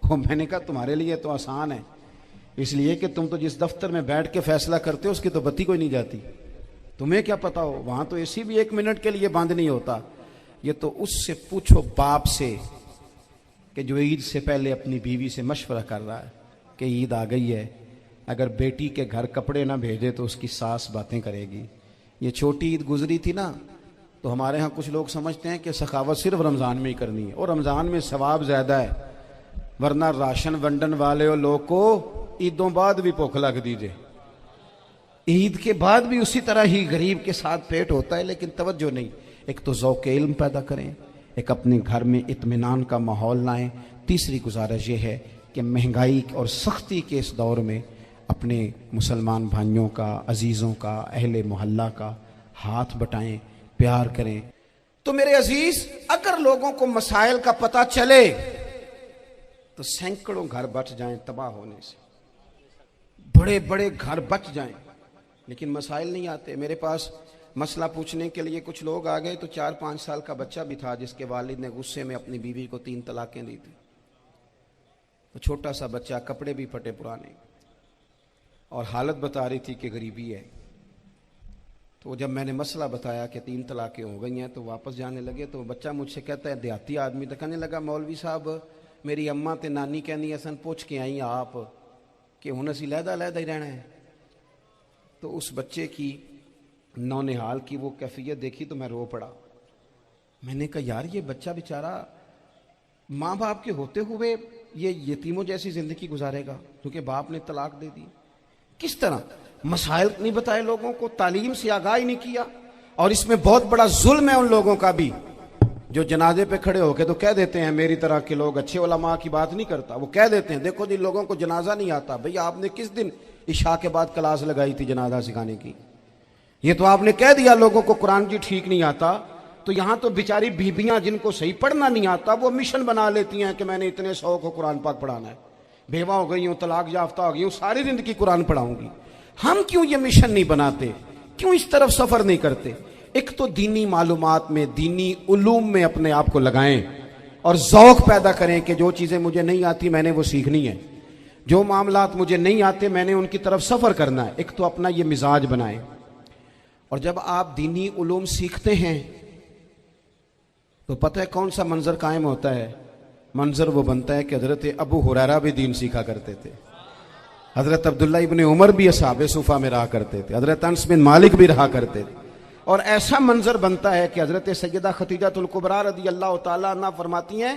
वो मैंने कहा तुम्हारे लिए तो आसान है, इसलिए कि तुम तो जिस दफ्तर में बैठ के फैसला करते हो उसकी तो बत्ती कोई नहीं जाती, तुम्हें क्या पता हो, वहाँ तो एसी भी 1 मिनट के लिए बंद नहीं होता। ये तो उससे पूछो बाप से कि जो ईद से पहले अपनी बीवी से मशवरा कर रहा है कि ईद आ गई है, अगर बेटी के घर कपड़े ना भेजे तो उसकी सास बातें करेगी। ये छोटी ईद गुजरी थी ना, तो हमारे यहाँ कुछ लोग समझते हैं कि सखावत सिर्फ रमज़ान में ही करनी है, और रमज़ान में सवाब ज़्यादा है, वरना राशन वंडन वाले और लोग को ईदों बाद भी भूख लग दीजिए, ईद के बाद भी उसी तरह ही गरीब के साथ पेट होता है, लेकिन तवज्जो नहीं। एक तो ज़ौक़ इल्म पैदा करें, एक अपने घर में इत्मीनान का माहौल लाएं। तीसरी गुजारिश ये है कि महंगाई और सख्ती के इस दौर में अपने मुसलमान भाइयों का, अजीज़ों का, अहले मोहल्ला का हाथ बटाएं, प्यार करें। तो मेरे अजीज, अगर लोगों को मसाइल का पता चले तो सैकड़ों घर बच जाएं तबाह होने से, बड़े बड़े घर बच जाएं, लेकिन मसाइल नहीं आते। मेरे पास मसला पूछने के लिए कुछ लोग आ गए, तो 4-5 साल का बच्चा भी था जिसके वालिद ने गुस्से में अपनी बीवी को 3 तलाकें दी थी। तो छोटा सा बच्चा, कपड़े भी फटे पुराने, और हालत बता रही थी कि गरीबी है। तो जब मैंने मसला बताया कि 3 तलाकें हो गई हैं, तो वापस जाने लगे। तो बच्चा मुझसे कहता है, देहाती आदमी, तो कहने लगा मौलवी साहब मेरी अम्मा ते नानी कहनी असन पूछ के आई आप कि हुण असीं लहदा लहदा ही रहना है। तो उस बच्चे की नौनिहाल की वो कैफियत देखी तो मैं रो पड़ा। मैंने कहा यार ये बच्चा बेचारा माँ बाप के होते हुए ये यतीमों जैसी जिंदगी गुजारेगा क्योंकि बाप ने तलाक दे दी। किस तरह मसाइल नहीं बताए लोगों को, तालीम से आगाही नहीं किया। और इसमें बहुत बड़ा जुल्म है उन लोगों का भी जो जनाजे पे खड़े होके तो कह देते हैं, मेरी तरह के लोग अच्छे उलमा की बात नहीं करता, वो कह देते हैं देखो जिन लोगों को जनाजा नहीं आता, भैया आपने किस दिन इशा के बाद क्लास लगाई थी जनाजा सिखाने की? ये तो आपने कह दिया लोगों को कुरान जी ठीक नहीं आता। तो यहाँ तो बेचारी बीबियां जिनको सही पढ़ना नहीं आता वो मिशन बना लेती हैं कि मैंने इतने 100 को कुरान पाक पढ़ाना है, बेवा हो गई हूँ, तलाक याफ्ता हो गई हूँ, सारी जिंदगी कुरान पढ़ाऊंगी। हम क्यों ये मिशन नहीं बनाते, क्यों इस तरफ सफर नहीं करते? एक तो दीनी मालूमात में, दीनी उलूम में अपने आप को लगाएं और ज़ौक़ पैदा करें कि जो चीज़ें मुझे नहीं आती मैंने वो सीखनी है, जो मामलात मुझे नहीं आते मैंने उनकी तरफ सफ़र करना है। एक तो अपना ये मिजाज बनाएं। और जब आप दीनी उलूम सीखते हैं तो पता है कौन सा मंजर कायम होता है? मंजर वो बनता है कि हज़रत अबू हुरैरा भी दीन सीखा करते थे, हज़रत अब्दुल्ला इब्ने उमर भी असहाबे सुफ़ा में रहा करते थे, हज़रत अनस बिन मालिक भी रहा करते थे। और ऐसा मंजर बनता है कि हज़रत सैयदा खतीजतुल कुबरा रज़ी अल्लाह ताला अन्हा फरमाती हैं,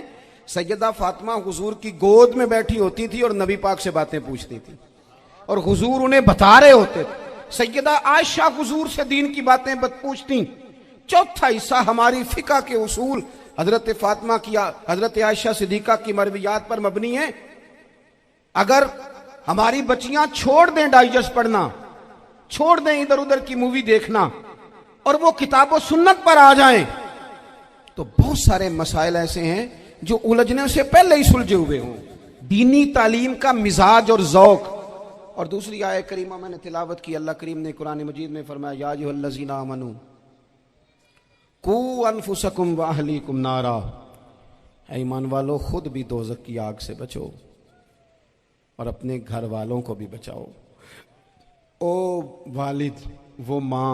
सैयदा फातिमा हुजूर की गोद में बैठी होती थी और नबी पाक से बातें पूछती थी और हुजूर उन्हें बता रहे होते थे। सैयदा आयशा हुजूर से दीन की बातें पूछती। चौथा हिस्सा हमारी फिका के उसूल हजरत फातिमा की, हजरत आयशा सिद्दीका की मरवियात पर मबनी है। अगर हमारी बच्चियां छोड़ दें डाइजेस्ट पढ़ना, छोड़ दें इधर उधर की मूवी देखना और वो किताबों सुन्नत पर आ जाएं, तो बहुत सारे मसाइल ऐसे हैं जो उलझने से पहले ही सुलझे हुए हों। दीनी तालीम का मिजाज और ज़ौक़। और दूसरी आयत करीमा मैंने तिलावत की, अल्लाह करीम ने कुरान मजीद में फरमाया, या अय्युहल्लज़ीना आमनू कू अनफुसकुम व अहलीकुम नारा, ऐ ईमान वालों खुद भी दोज़ख की आग से बचो और अपने घर वालों को भी बचाओ। ओ वालिद, वो माँ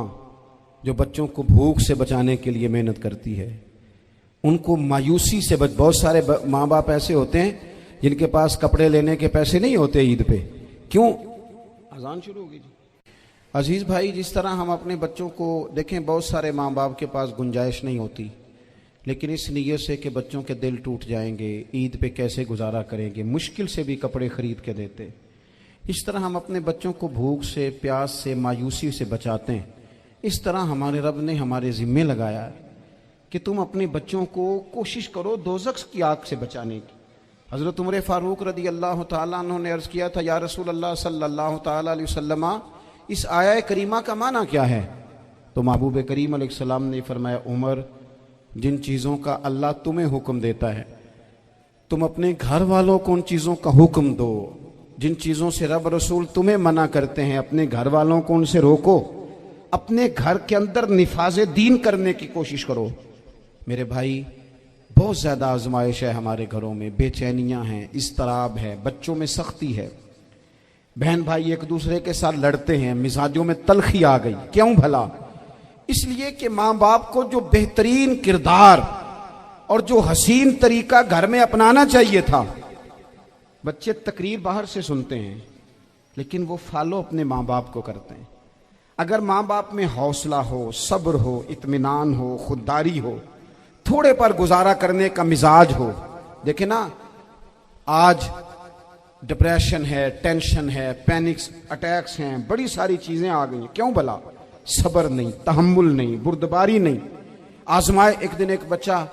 जो बच्चों को भूख से बचाने के लिए मेहनत करती है, उनको मायूसी से बहुत सारे माँ बाप ऐसे होते हैं जिनके पास कपड़े लेने के पैसे नहीं होते ईद पे। क्यों? अजान शुरू होगी जी। अजीज भाई, जिस तरह हम अपने बच्चों को देखें, बहुत सारे माँ बाप के पास गुंजाइश नहीं होती, लेकिन इस नीयत से कि बच्चों के दिल टूट जाएंगे, ईद पे कैसे गुजारा करेंगे, मुश्किल से भी कपड़े खरीद के देते। इस तरह हम अपने बच्चों को भूख से, प्यास से, मायूसी से बचाते हैं। इस तरह हमारे रब ने हमारे ज़िम्मे लगाया है कि तुम अपने बच्चों को कोशिश करो दोज़ख की आग से बचाने की। हज़रत उमर फ़ारूक रदी अल्लाह ताला अन्हु ने अर्ज़ किया था, या रसूल अल्लाह सल्लल्लाहु ताला अलैहि वसल्लम, इस आया करीमा का माना क्या है? तो महबूब करीम अलैहिस्सलाम ने फरमाया, उमर, जिन चीज़ों का अल्लाह तुम्हें हुक्म देता है, तुम अपने घर वालों को उन चीज़ों का हुक्म दो। जिन चीज़ों से रब रसूल तुम्हें मना करते हैं, अपने घर वालों को उनसे रोको। अपने घर के अंदर निफाज़े दीन करने की कोशिश करो। मेरे भाई, बहुत ज़्यादा आजमाइश है हमारे घरों में, बेचैनियाँ हैं, इज़्तिराब है, बच्चों में सख्ती है, बहन भाई एक दूसरे के साथ लड़ते हैं, मिजाजों में तलखी आ गई। क्यों भला? इसलिए कि माँ बाप को जो बेहतरीन किरदार और जो हसीन तरीका घर में अपनाना चाहिए था, बच्चे तकरीर बाहर से सुनते हैं लेकिन वो फॉलो अपने माँ बाप को करते हैं। अगर माँ बाप में हौसला हो, सब्र हो, इत्मीनान हो, खुददारी हो, थोड़े पर गुजारा करने का मिजाज हो। देखे ना, आज डिप्रेशन है, टेंशन है, पैनिक्स अटैक्स हैं, बड़ी सारी चीजें आ गई। क्यों भला? सब्र नहीं, तहम्मुल नहीं, बुर्दबारी नहीं। आजमाए। एक दिन एक बच्चा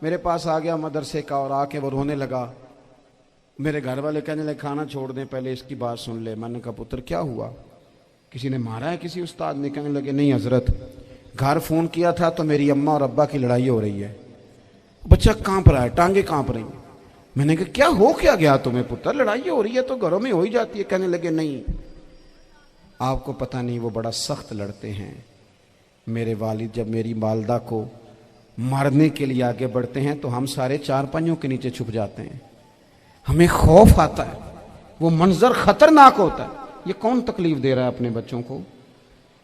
मेरे पास आ गया मदरसे का और आके वो रोने लगा। मेरे घर वाले कहने लगे, खाना छोड़ दें, पहले इसकी बात सुन ले। मैंने कहा, पुत्र क्या हुआ? किसी ने मारा है किसी उस्ताद ने? कहने लगे, नहीं हजरत, घर फोन किया था तो मेरी अम्मा और अब्बा की लड़ाई हो रही है। बच्चा कांप रहा है, टांगे कांप रही हैं। मैंने कहा, क्या हो क्या गया तुम्हें पुत्र? लड़ाई हो रही है तो घरों में हो ही जाती है। कहने लगे, नहीं आपको पता नहीं, वो बड़ा सख्त लड़ते हैं। मेरे वालिद जब मेरी वालदा को मारने के लिए आगे बढ़ते हैं तो हम सारे चारपाइयों के नीचे छुप जाते हैं, हमें खौफ आता है, वो मंजर खतरनाक होता है। ये कौन तकलीफ दे रहा है अपने बच्चों को?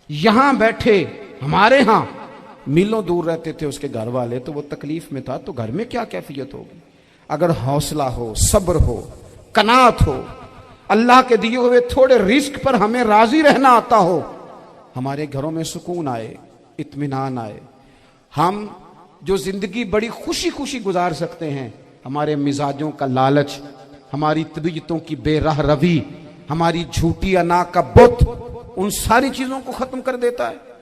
यहां बैठे हमारे यहां मीलों दूर रहते थे उसके घर वाले, तो वो तकलीफ में था, तो घर में क्या कैफियत होगी? अगर हौसला हो, सब्र हो, कनात हो, अल्लाह के दिए हुए थोड़े रिस्क पर हमें राजी रहना आता हो, हमारे घरों में सुकून आए, इत्मीनान आए, हम जो जिंदगी बड़ी खुशी खुशी गुजार सकते हैं, हमारे मिजाजों का लालच, हमारी तबीयतों की बेराह रवी, हमारी झूठी अना का बुत, उन सारी चीजों को खत्म कर देता है।